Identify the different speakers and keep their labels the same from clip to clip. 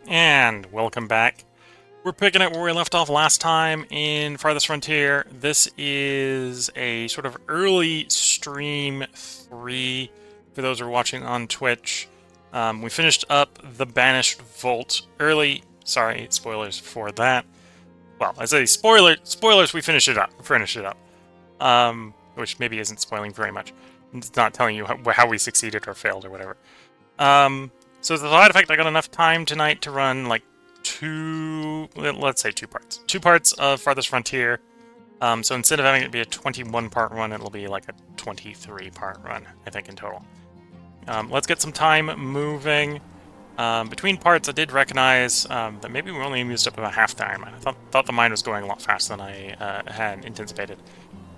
Speaker 1: And welcome back. We're picking up where we left off last time in Farthest Frontier. This is a sort of early stream 3 for those who are watching on Twitch. We finished up the Banished Vault early. Sorry, spoilers for that. Well, I say spoilers, we finished it up. Which maybe isn't spoiling very much. It's not telling you how we succeeded or failed or whatever. So as a side effect, I got enough time tonight to run like let's say two parts. Two parts of Farthest Frontier. So instead of having it be a 21-part run, it'll be like a 23-part run, I think, in total. Let's get some time moving. Between parts, I did recognize that maybe we only used up about half the iron mine. I thought the mine was going a lot faster than I had anticipated.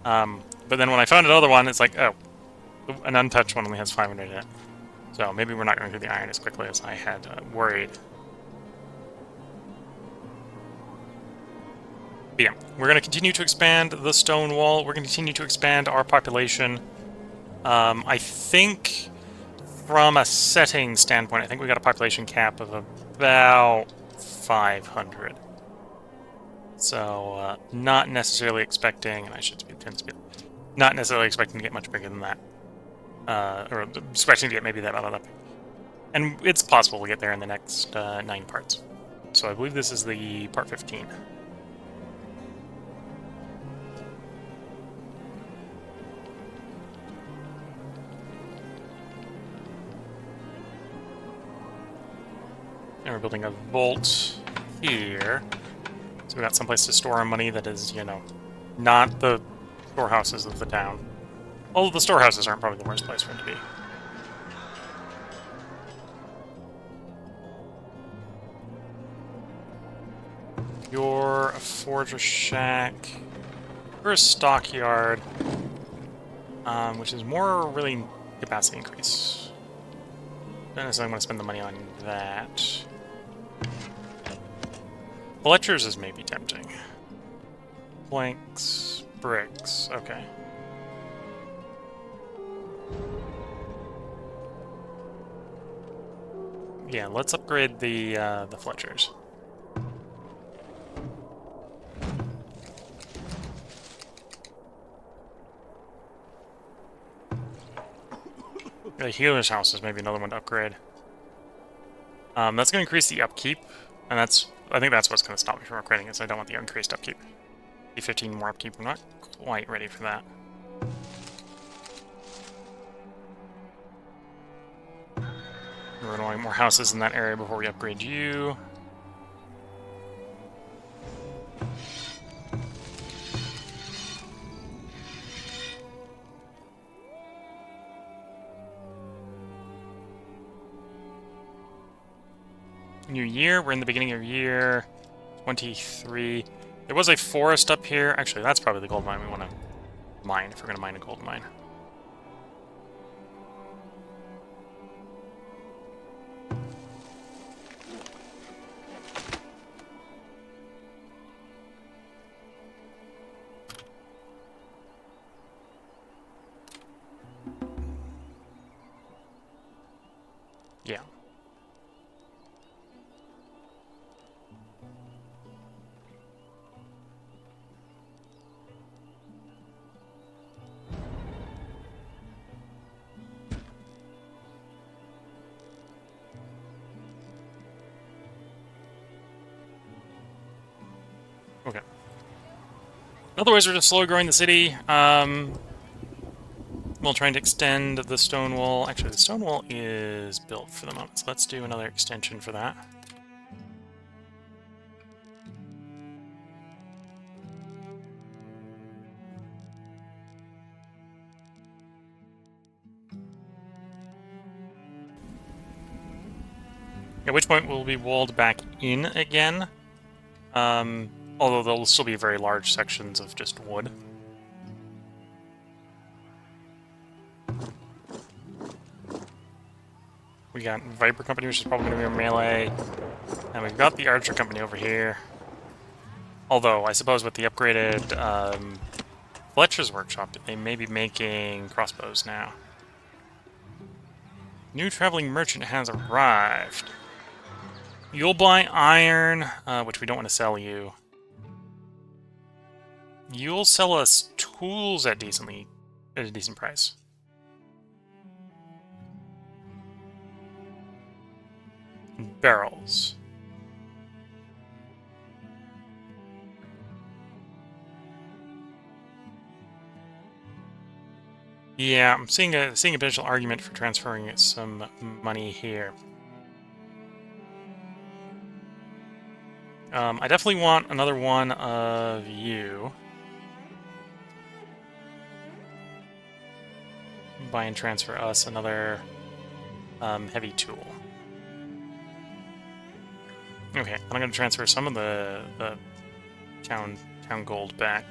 Speaker 1: But then when I found another one, it's like, oh, an untouched one only has 500 in it. So maybe we're not going through the iron as quickly as I had worried. But yeah, we're going to continue to expand the stone wall. We're going to continue to expand our population. I think from a setting standpoint, I think we got a population cap of about 500. So not necessarily expecting, and I should speed 10 speed, not necessarily expecting to get much bigger than that. Or expecting to get maybe that up. And it's possible we'll get there in the next 9 parts. So I believe this is the part 15. And we're building a vault here. So we got someplace to store our money that is, you know, not the storehouses of the town. Although the storehouses aren't probably the worst place for it to be. You're a forger shack. You're a stockyard. Which is more really capacity increase. Don't necessarily want to spend the money on that. Fletcher's is maybe tempting. Planks, bricks, okay. Yeah, let's upgrade the Fletchers. The healer's house is maybe another one to upgrade. That's going to increase the upkeep, and I think that's what's going to stop me from upgrading it, so I don't want the increased upkeep. The 15 more upkeep, I'm not quite ready for that. We're going to want more houses in that area before we upgrade you. New year, we're in the beginning of year 23. There was a forest up here. Actually, that's probably the gold mine we want to mine if we're going to mine a gold mine. Yeah. Okay. Otherwise, we're just slowly growing the city. We'll try and extend the stone wall. Actually, the stone wall is built for the moment, so let's do another extension for that. At which point we'll be walled back in again. Although there'll still be very large sections of just wood. We got Viper Company, which is probably going to be a melee. And we've got the Archer Company over here. Although, I suppose with the upgraded Fletcher's Workshop, they may be making crossbows now. New traveling merchant has arrived. You'll buy iron, which we don't want to sell you. You'll sell us tools at a decent price. Barrels. Yeah, I'm seeing a potential argument for transferring some money here. I definitely want another one of you. Buy and transfer us another heavy tool. Okay, I'm going to transfer some of the town gold back.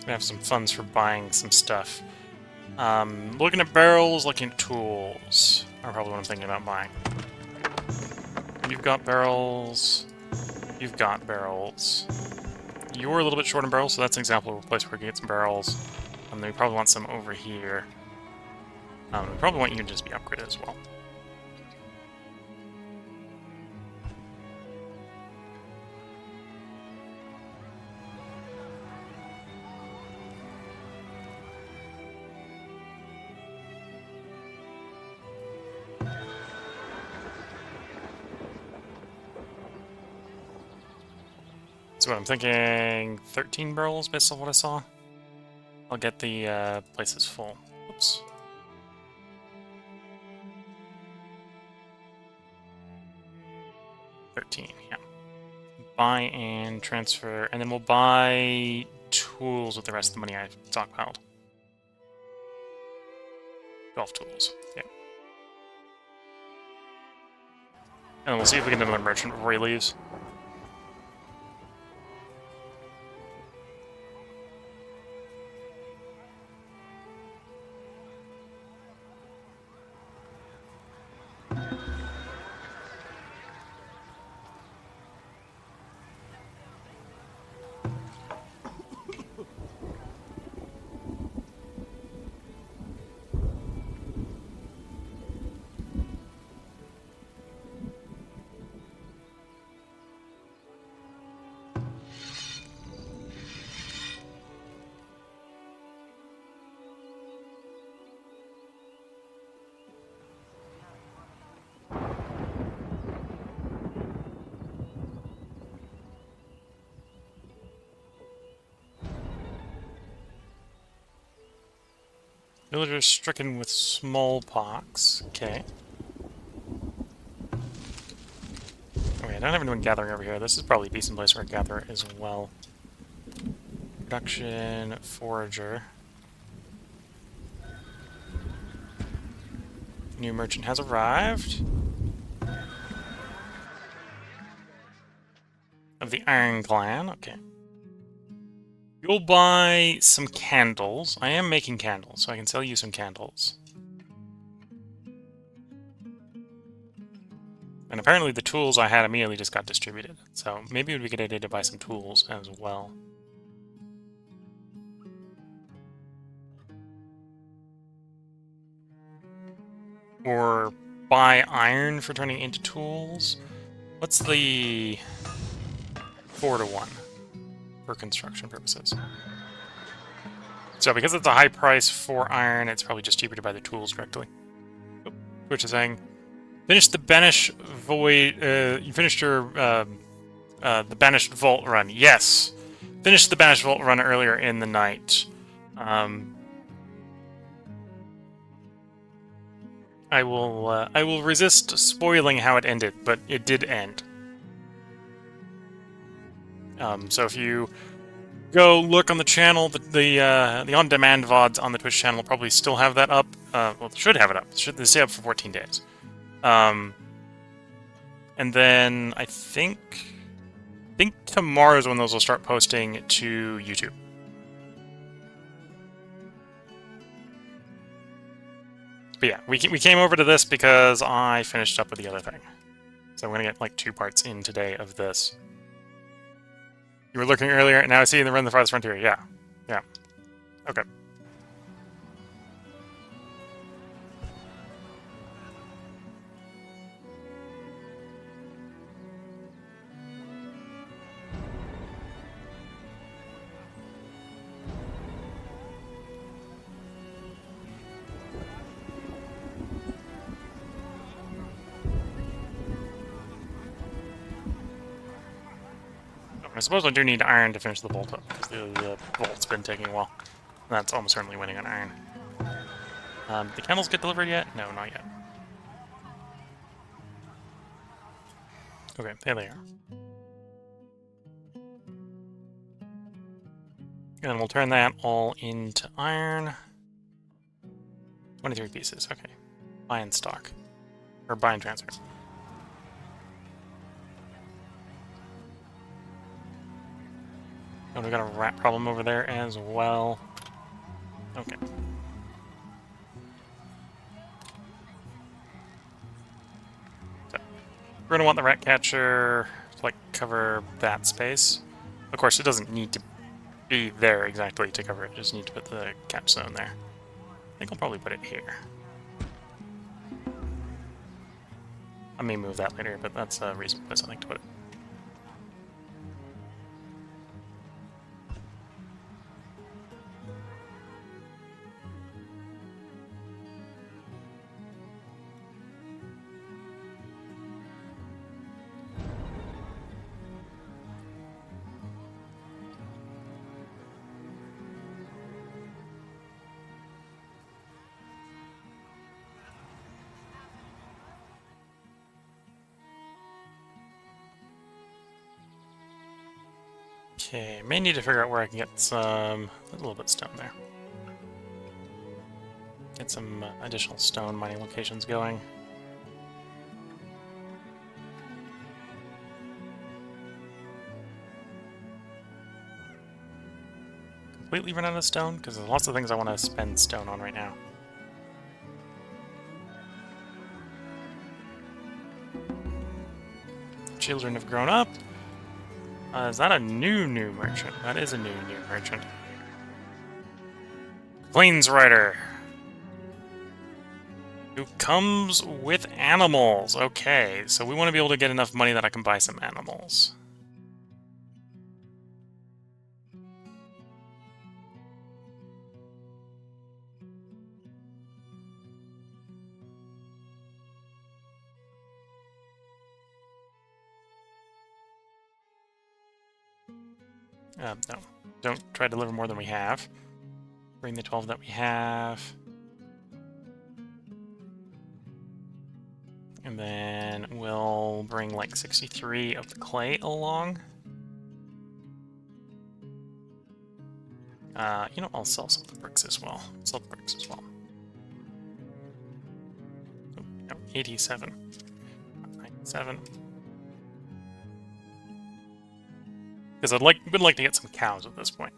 Speaker 1: We have some funds for buying some stuff. Looking at barrels, looking at tools are probably what I'm thinking about buying. You've got barrels. You've got barrels. You're a little bit short on barrels, so that's an example of a place where we can get some barrels. Then we probably want some over here. We probably want you to just be upgraded as well. So what I'm thinking, 13 barrels based on what I saw. I'll get the places full. Oops. Yeah. Buy and transfer, and then we'll buy tools with the rest of the money I've stockpiled. 12 tools, yeah. And then we'll see if we can get another merchant before he leaves. Villagers stricken with smallpox. Okay. Okay, I don't have anyone gathering over here. This is probably a decent place for a gatherer as well. Production, forager. New merchant has arrived. Of the Iron Clan, okay. You'll buy some candles. I am making candles, so I can sell you some candles. And apparently the tools I had immediately just got distributed. So maybe it would be a good idea to buy some tools as well. Or buy iron for turning into tools. What's the 4-to-1 for construction purposes? So because it's a high price for iron, it's probably just cheaper to buy the tools directly. Oh, Twitch is saying, finish the Banished Void. You finished your the Banished Vault run. Yes, finished the Banished Vault run earlier in the night. I will resist spoiling how it ended, but it did end. So if you go look on the channel, the on-demand VODs on the Twitch channel will probably still have that up. Well, should have it up. Should stay up for 14 days. And then I think tomorrow is when those will start posting to YouTube. But yeah, we came over to this because I finished up with the other thing. So I'm going to get like 2 parts in today of this. You were looking earlier, and now I see you in the Run the Farthest Frontier. Yeah. Yeah. Okay. I suppose I do need iron to finish the bolt up, because the bolt's been taking a while. That's almost certainly winning on iron. The candles get delivered yet? No, not yet. Okay, there they are. And then we'll turn that all into iron. 23 pieces, okay. Buy in stock. Or buy and transfer. Oh, we got a rat problem over there as well. Okay. So, we're gonna want the rat catcher to, like, cover that space. Of course, it doesn't need to be there exactly to cover it. Just need to put the catch zone there. I think I'll probably put it here. I may move that later, but that's a reasonable place I think to put it. Okay, may need to figure out where I can get some... a little bit of stone there. Get some additional stone mining locations going. Completely run out of stone? Because there's lots of things I want to spend stone on right now. Children have grown up. Is that a new merchant? That is a new merchant. Plains Rider. Who comes with animals. Okay, so we want to be able to get enough money that I can buy some animals. No. Don't try to deliver more than we have. Bring the 12 that we have. And then we'll bring like 63 of the clay along. You know, I'll sell some of the bricks as well. Sell the bricks as well. Oh, no, 87. 97. Because would like to get some cows at this point.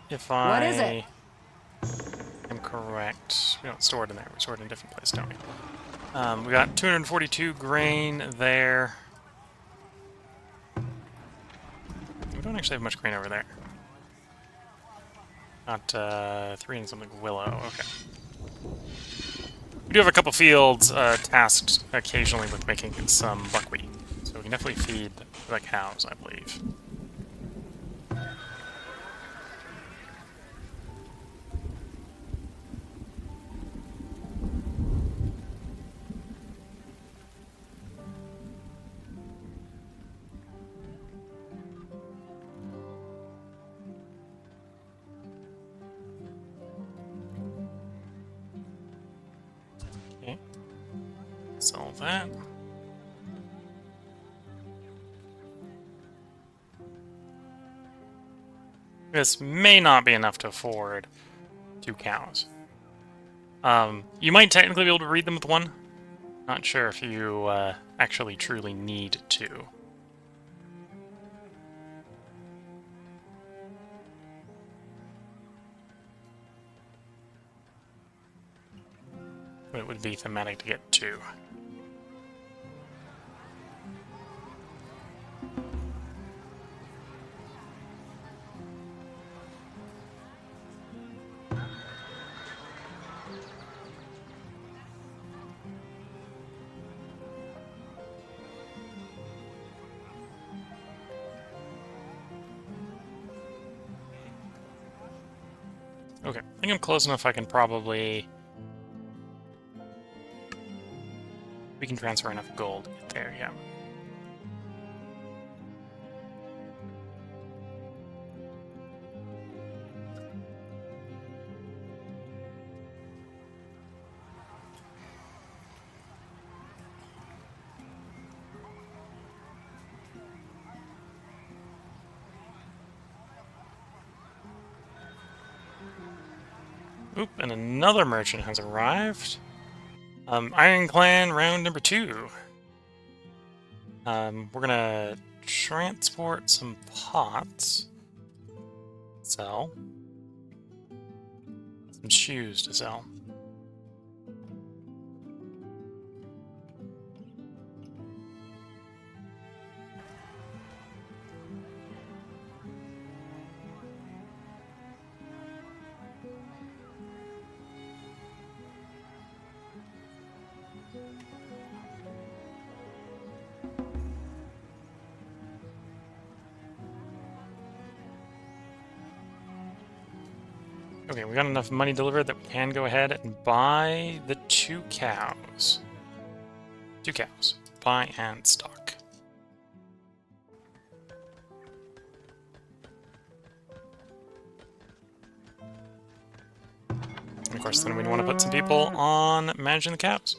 Speaker 1: If I...
Speaker 2: What is it?
Speaker 1: am correct. We don't store it in there. We store it in a different place, don't we? We got 242 grain there. We don't actually have much grain over there. Got 3 and something willow. Okay. We do have a couple fields tasked occasionally with making some buckwheat, so we can definitely feed the cows, I believe. Okay. Solve that. This may not be enough to afford 2 cows. You might technically be able to breed them with 1. Not sure if you actually truly need to. But it would be thematic to get 2. Okay, I think I'm close enough I can probably... We can transfer enough gold to get there, yeah. Oop, and another merchant has arrived. Iron Clan round number 2. We're gonna transport some pots. Sell. Some shoes to sell. Okay, we got enough money delivered that we can go ahead and buy the 2 cows. 2 cows. Buy and stock. And of course, then we want to put some people on managing the cows.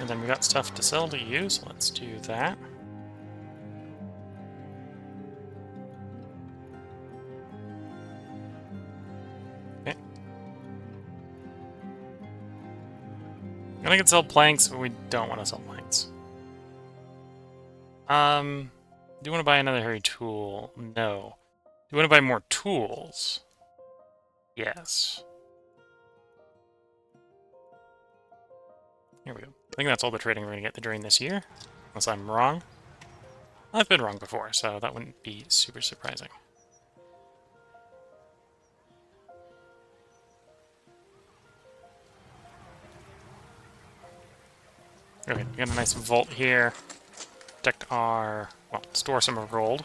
Speaker 1: And then we got stuff to sell to you, so let's do that. Okay. I can sell planks, but we don't want to sell planks. Do you want to buy another hairy tool? No. Do you want to buy more tools? Yes. Here we go. I think that's all the trading we're going to get during this year. Unless I'm wrong. I've been wrong before, so that wouldn't be super surprising. Okay, we got a nice vault here. Protect our... well, store some of gold.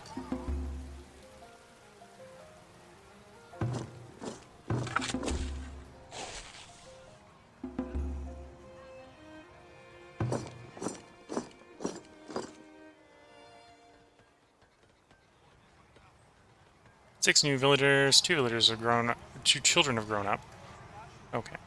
Speaker 1: Six new villagers. 2 villagers have grown up. 2 children have grown up. Okay.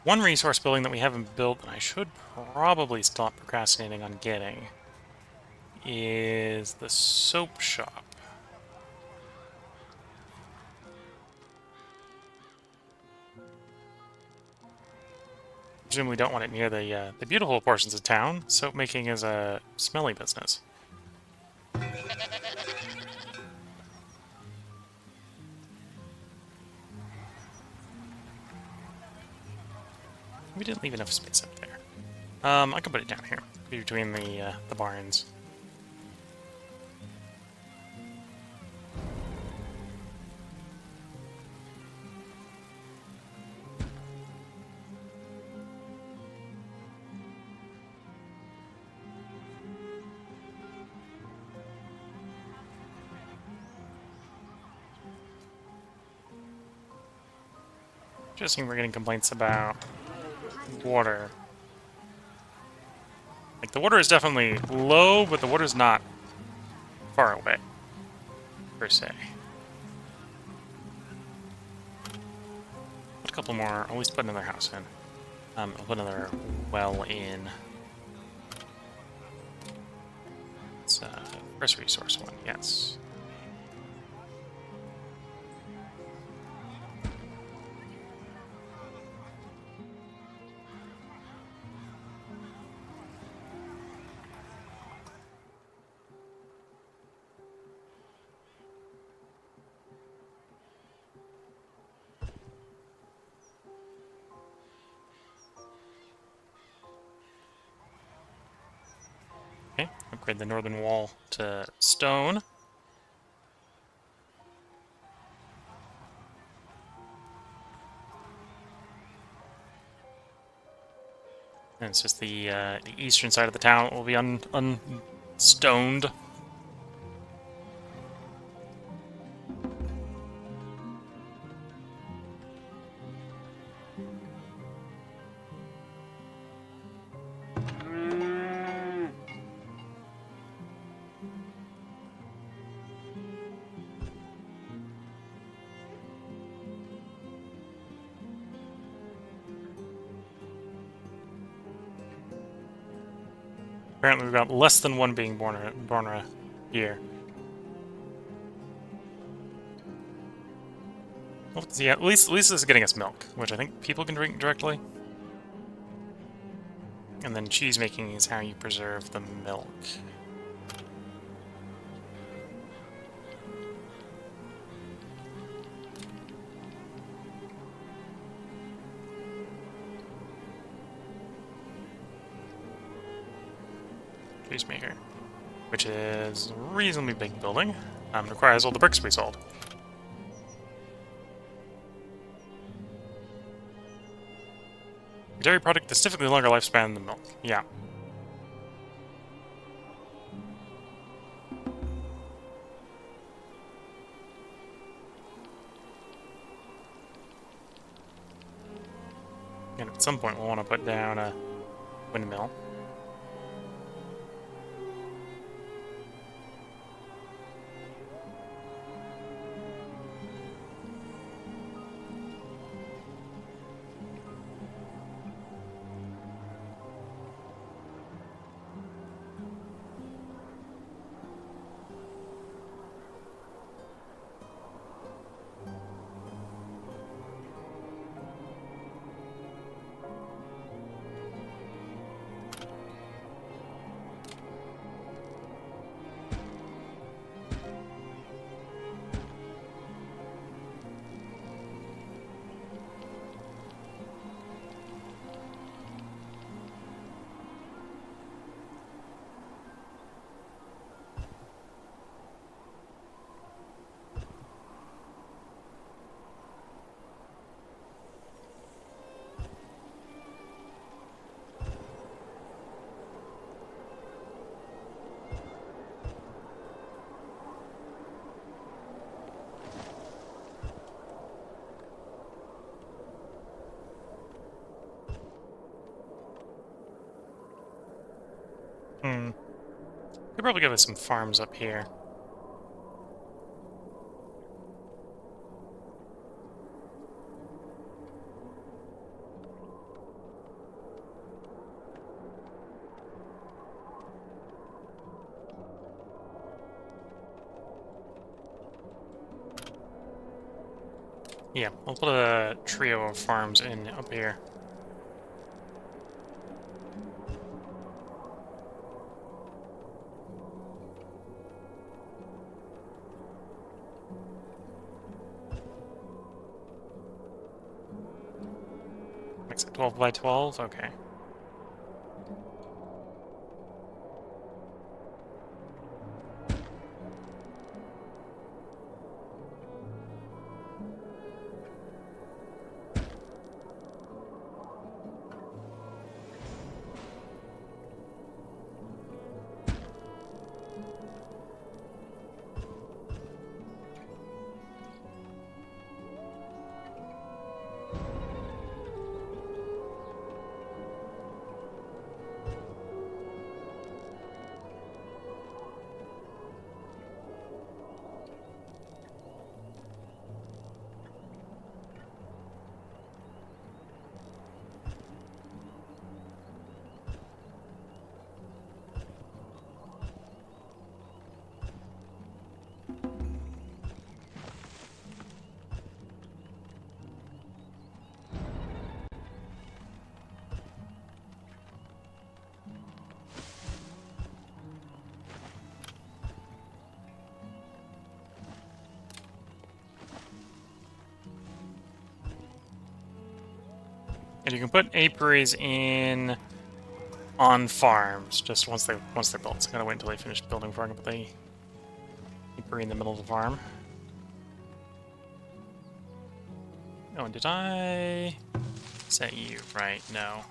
Speaker 1: One resource building that we haven't built, and I should probably stop procrastinating on getting, is the soap shop. Presumably don't want it near the beautiful portions of town. Soap making is a smelly business. We didn't leave enough space up there. I can put it down here, between the barns. Just seeing we're getting complaints about water. Like, the water is definitely low, but the water's not far away, per se. What couple more. At least put another house in. I'll put another well in. It's first resource one, yes. Okay, upgrade the northern wall to stone. And it's just the eastern side of the town will be unstoned. Apparently we've got less than one being born a year. Well, yeah, at least this is getting us milk, which I think people can drink directly. And then cheese making is how you preserve the milk. Cheese maker, which is a reasonably big building. Requires all the bricks we sold. Dairy product has typically longer lifespan than milk. Yeah. And at some point we'll want to put down a windmill. Could probably give us some farms up here. Yeah, we'll put a trio of farms in up here. Makes it 12 by 12? Okay. And you can put apiaries in on farms just once they're built. So I'm gonna wait until they finish building before I can put the apiary in the middle of the farm. Oh, and did I set you right? No.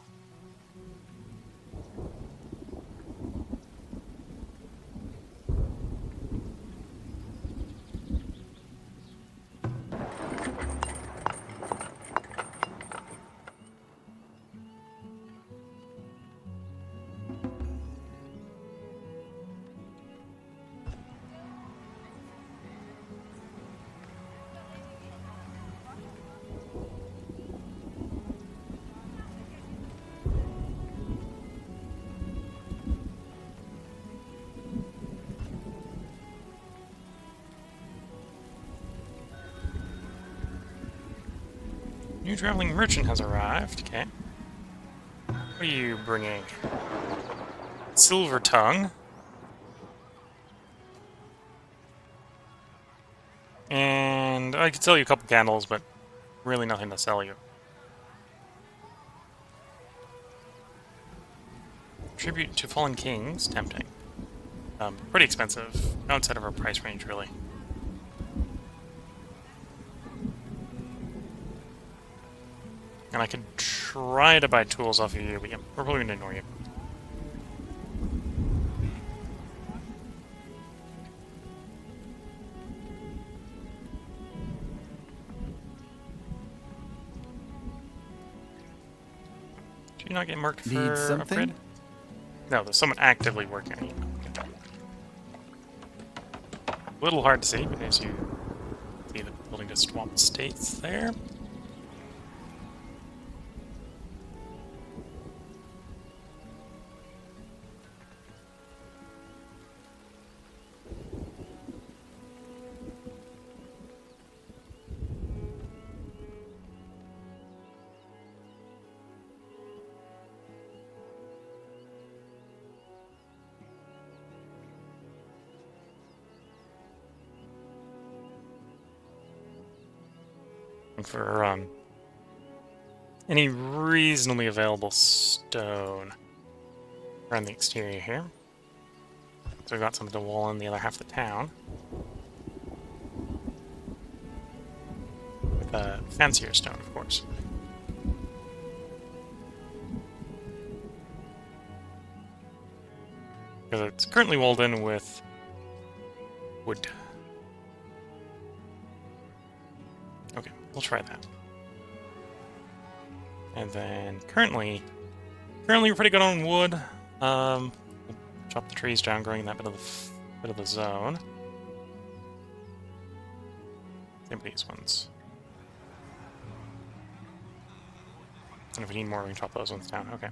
Speaker 1: New traveling merchant has arrived. Okay. What are you bringing? Silver tongue. And I could sell you a couple candles, but really nothing to sell you. Tribute to fallen kings. Tempting. Pretty expensive. Outside of our price range, really. And I could try to buy tools off of you, but yeah, we're probably going to ignore you. Do you not get marked for upgrade? No, there's someone actively working on you. A little hard to see, but as you see the building just swapped states there. For any reasonably available stone around the exterior here. So we've got something to wall in the other half of the town. With a fancier stone, of course. Because it's currently walled in with wood. Okay, we'll try that. And then currently we're pretty good on wood. We'll chop the trees down, growing in that bit of the zone. Same with these ones. And if we need more, we can chop those ones down. Okay.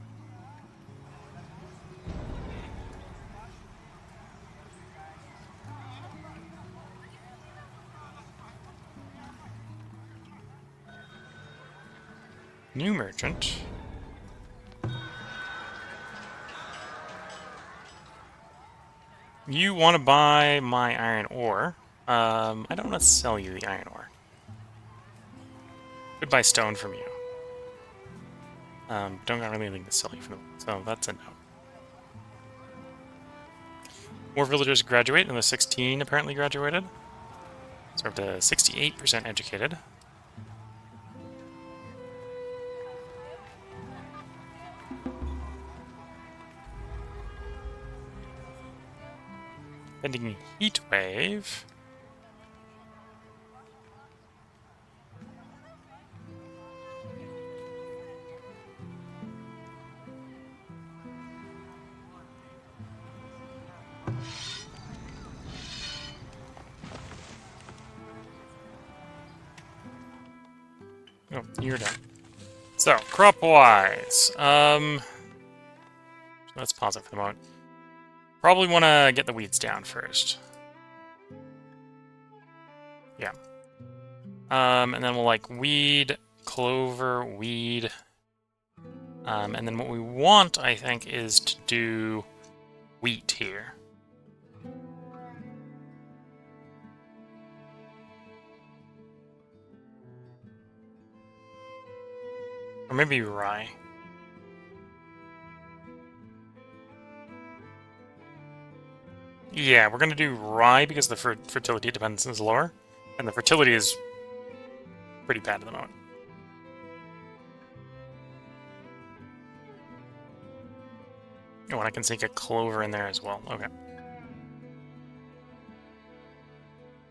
Speaker 1: New merchant. You want to buy my iron ore. I don't want to sell you the iron ore. Could buy stone from you. Don't got really anything to sell you from them, so that's a no. More villagers graduate, and the 16 apparently graduated. So we're up to 68% educated. Ending heat wave. Oh, you're done. So, crop-wise, let's pause it for the moment. Probably want to get the weeds down first. Yeah. And then we'll like weed, clover, weed. And then what we want, I think, is to do wheat here. Or maybe rye. Yeah, we're going to do rye because the fertility dependence is lower. And the fertility is pretty bad at the moment. Oh, and I can sink a clover in there as well. Okay.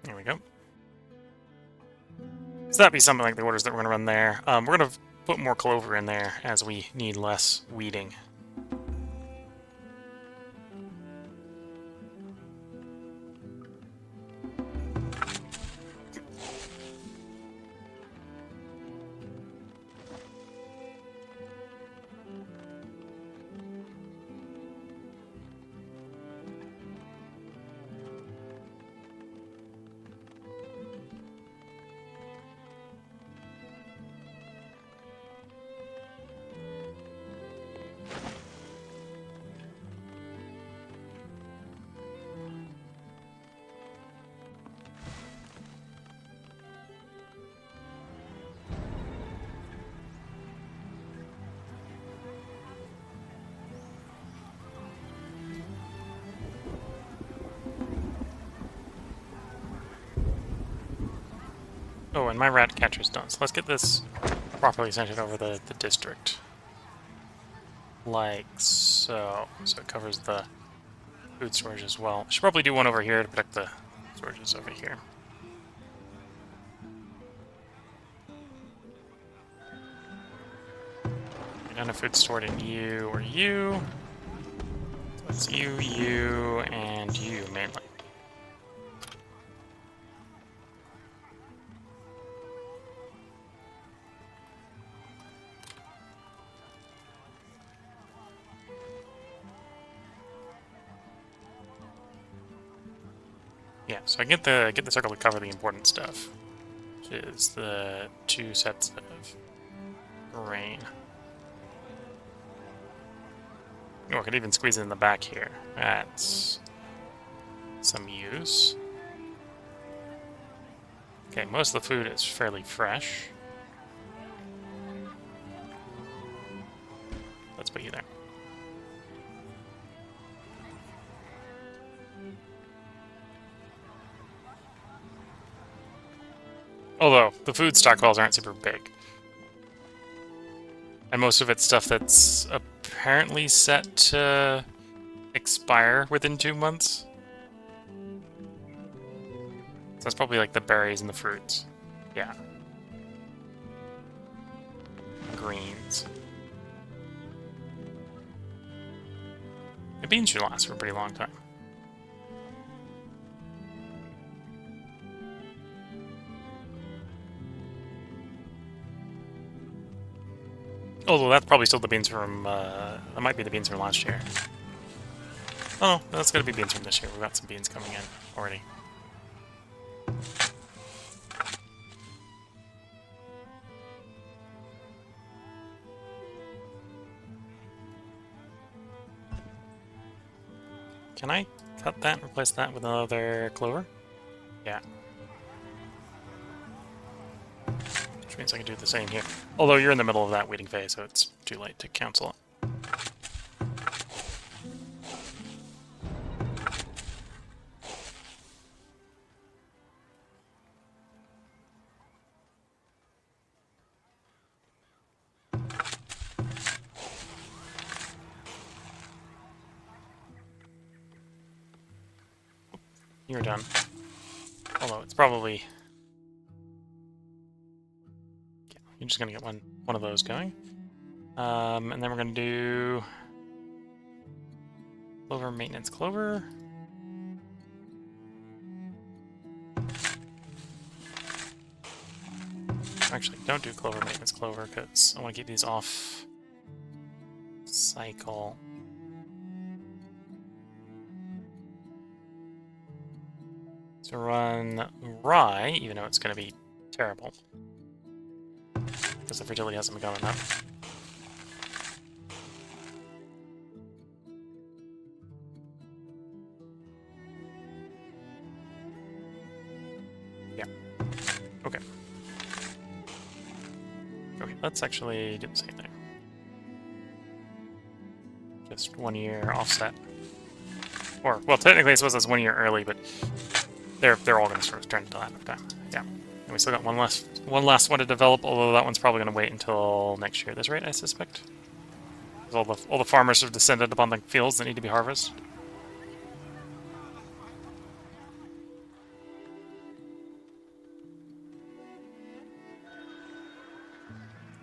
Speaker 1: There we go. So that'd be something like the orders that we're going to run there. We're going to put more clover in there as we need less weeding. Oh, and my rat catcher's done. So let's get this properly centered over the district. Like so. So it covers the food storage as well. I should probably do one over here to protect the storages over here. I don't have food stored in you or you. So it's you, you, and you mainly. Yeah, so I get the circle to cover the important stuff, which is the 2 sets of grain. Oh, I could even squeeze it in the back here. That's some use. Okay, most of the food is fairly fresh. Let's put you there. Although, the food stockpiles aren't super big. And most of it's stuff that's apparently set to expire within 2 months. So that's probably like the berries and the fruits. Yeah. Greens. The beans should last for a pretty long time. Although that's probably still the beans from, that might be the beans from last year. Oh, that's gotta be beans from this year. We've got some beans coming in already. Can I cut that and replace that with another clover? Yeah. Which means I can do the same here. Although you're in the middle of that weeding phase, so it's too late to cancel it. You're done. Although it's probably... Yeah, you're just gonna get one of those going. And then we're gonna do... Clover maintenance clover. Actually, don't do clover maintenance clover, because I want to keep these off cycle. So run rye, even though it's going to be terrible, because the fertility hasn't been going enough. Yeah. Okay. Okay, let's actually do the same thing. Just 1 year offset. Or, well, technically I suppose that's 1 year early, but they're all going to sort of turn into that over time. Yeah. And we still got one last one to develop, although that one's probably going to wait until next year at this rate, I suspect. All the farmers have descended upon the fields that need to be harvested.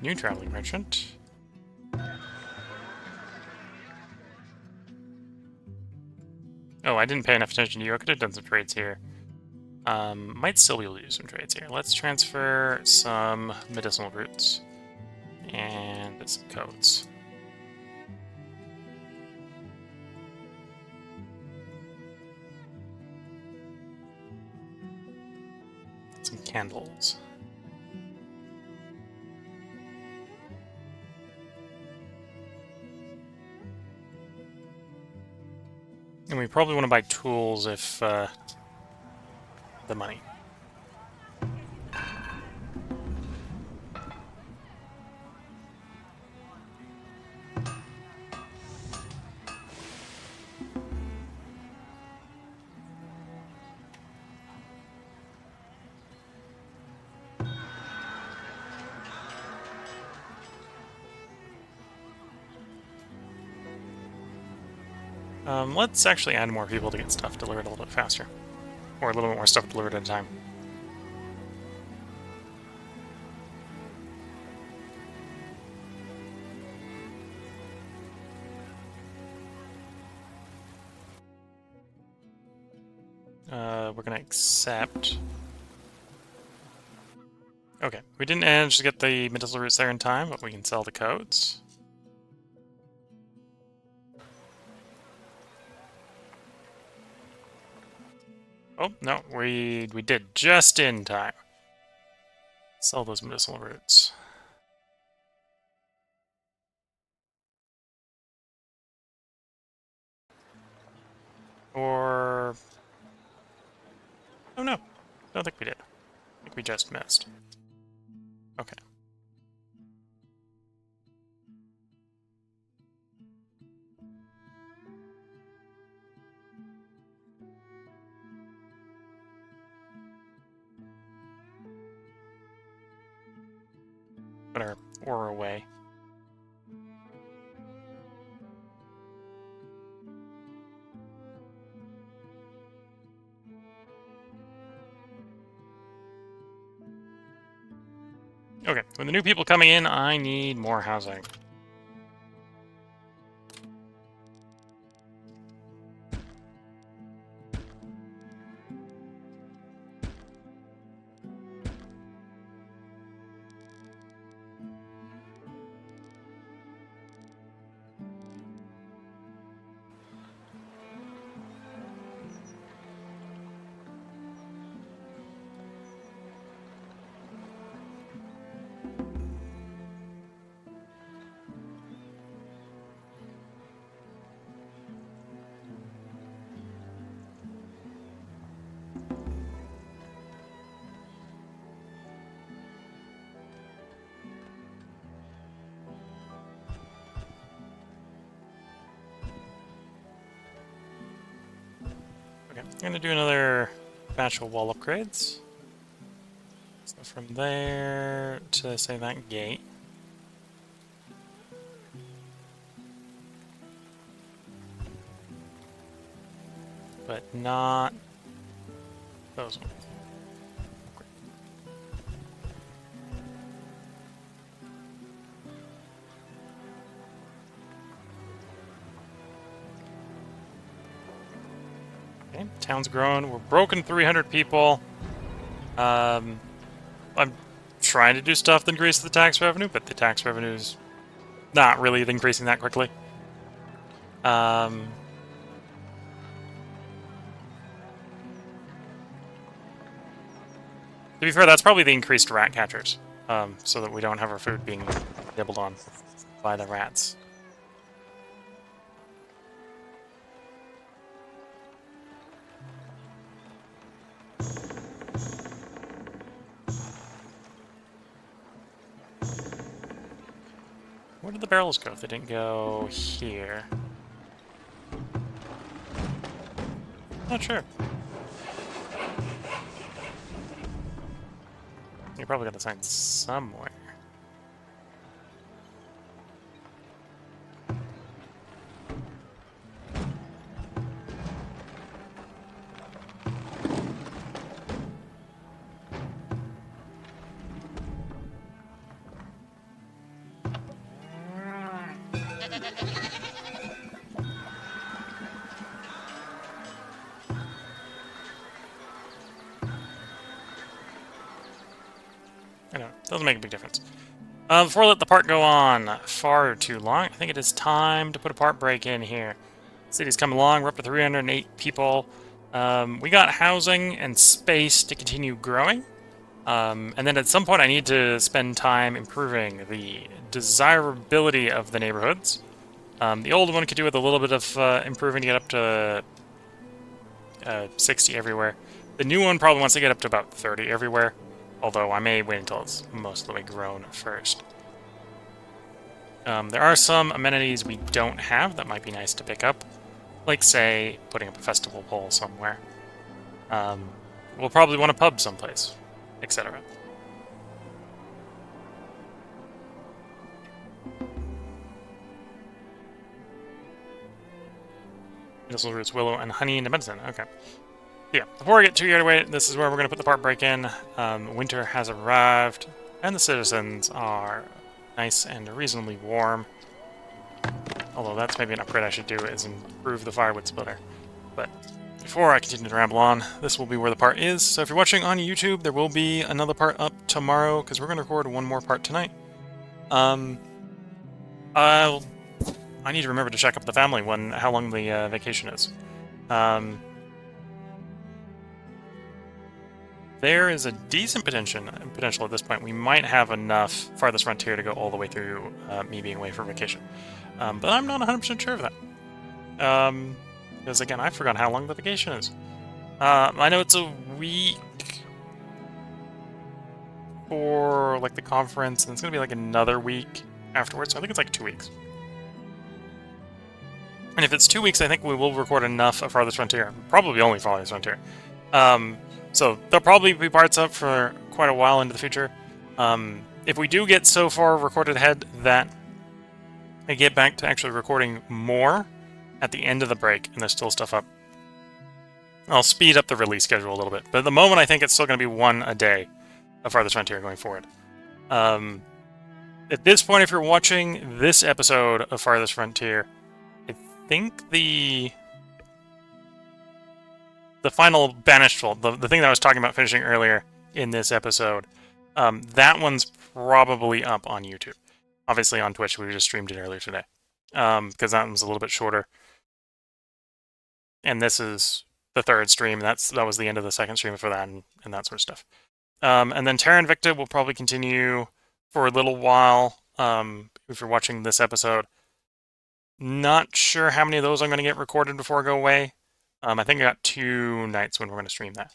Speaker 1: New traveling merchant. Oh, I didn't pay enough attention to you. I could have done some trades here. Might still be able to do some trades here. Let's transfer some medicinal roots and some coats. Some candles. And we probably want to buy tools if the money. Let's actually add more people to get stuff delivered a little bit faster. Or a little bit more stuff delivered at a time. We're gonna accept... Okay, we didn't manage to get the medicinal roots there in time, but we can sell the coats. Oh, no, we did just in time. Sell those medicinal roots. Or... Oh no, don't think we did. I think we just missed. Okay. Put our ore away. Okay, with the new people coming in, I need more housing. Okay, I'm gonna do another batch of wall upgrades. So from there to, say, that gate. But not those ones. Okay, town's grown. We're broken 300 people. I'm trying to do stuff to increase the tax revenue, but the tax revenue is not really increasing that quickly. To be fair, that's probably the increased rat catchers, so that we don't have our food being nibbled on by the rats. Where did the barrels go if they didn't go here? Not sure. You probably got the sign somewhere. I know, it doesn't make a big difference. Before I let the part go on far too long, I think it is time to put a part break in here. City's coming along, we're up to 308 people. We got housing and space to continue growing. And then at some point I need to spend time improving the desirability of the neighborhoods. The old one could do with a little bit of improving to get up to 60 everywhere. The new one probably wants to get up to about 30 everywhere, although I may wait until it's most of the way grown first. There are some amenities we don't have that might be nice to pick up, like, say, putting up a festival pole somewhere. We'll probably want a pub someplace, etc. Medicinal roots, willow, and honey into medicine. Okay. Yeah, before I get too carried away, this is where we're going to put the part break in. Winter has arrived, and the citizens are nice and reasonably warm. Although that's maybe an upgrade I should do, is improve the firewood splitter. But before I continue to ramble on, this will be where the part is. So if you're watching on YouTube, there will be another part up tomorrow, because we're going to record one more part tonight. I need to remember to check up the family how long the vacation is. There is a decent potential at this point. We might have enough Farthest Frontier to go all the way through me being away for vacation. But I'm not 100% sure of that. Because, again, I forgot how long the vacation is. I know it's a week for, like, the conference, and it's going to be, like, another week afterwards. So I think it's, like, 2 weeks. And if it's 2 weeks, I think we will record enough of Farthest Frontier. Probably only Farthest Frontier. So there'll probably be parts up for quite a while into the future. If we do get so far recorded ahead that I get back to actually recording more at the end of the break and there's still stuff up, I'll speed up the release schedule a little bit. But at the moment, I think it's still going to be one a day of Farthest Frontier going forward. At this point, if you're watching this episode of Farthest Frontier, I think the final Banished Fold, the thing that I was talking about finishing earlier in this episode, that one's probably up on YouTube. Obviously on Twitch, we just streamed it earlier today, because that one's a little bit shorter. And this is the third stream. That was the end of the second stream for that, and that sort of stuff. And then Terra Invicta will probably continue for a little while, if you're watching this episode. Not sure how many of those I'm going to get recorded before I go away. I think I got 2 nights when we're going to stream that.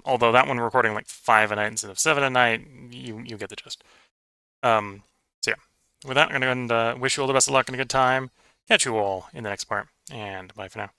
Speaker 1: Although that one we're recording like 5 a night instead of 7 a night, you get the gist. So yeah, with that, I'm going to wish you all the best of luck and a good time. Catch you all in the next part, and bye for now.